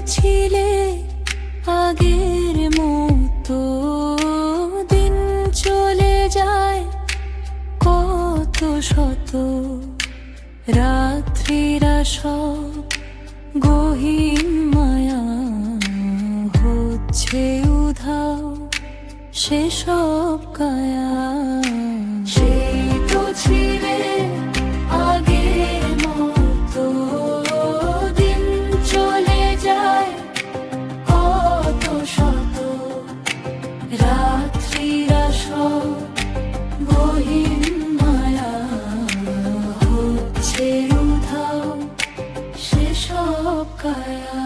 ছিলে আগের মতো, দিন চলে যায় কত শত, রাত্রিরা সব গহীন মায়া হচ্ছে উধাও সেসব কায়া। সেই তো ছিলে আগের মতো, দিন চলে যায় কত শত, রাত্রিরা সব গহীন মায়া হচ্ছে উধাও সেসব কায়া।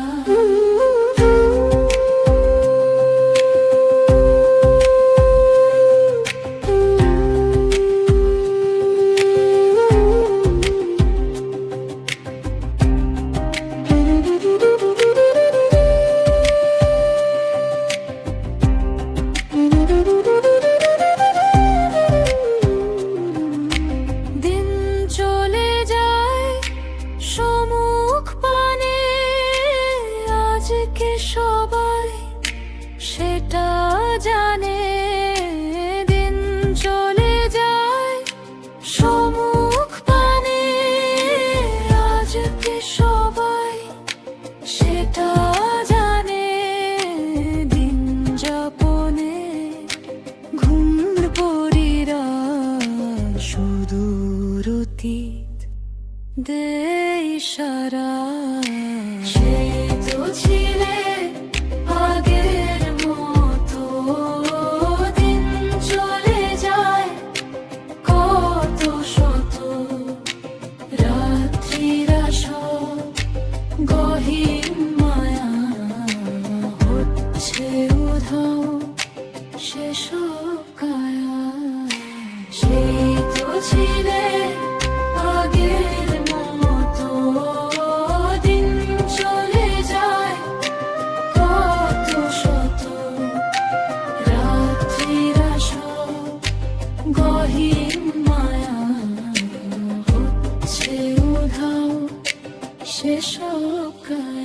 সবাই সেটা জানে, দিন চলে যায় সম্মুখ পানে, আজকে সবাই সেটা জানে, দিন যাপনে ঘুম পরিরা সুদূর অতীত দেয় ইশারা। সেই তো ছিলে আগের মতো, দিন চলে যায় কত শত, রাত্রিরা সব গহীন মায়া হচ্ছে উধাও সেসব কায়া। সেই তো ছিলে আগের মতো, দিন চলে যায় কত শত, রাত্রিরা সব গহীন মায়া হচ্ছে উধাও সেসব কায়া।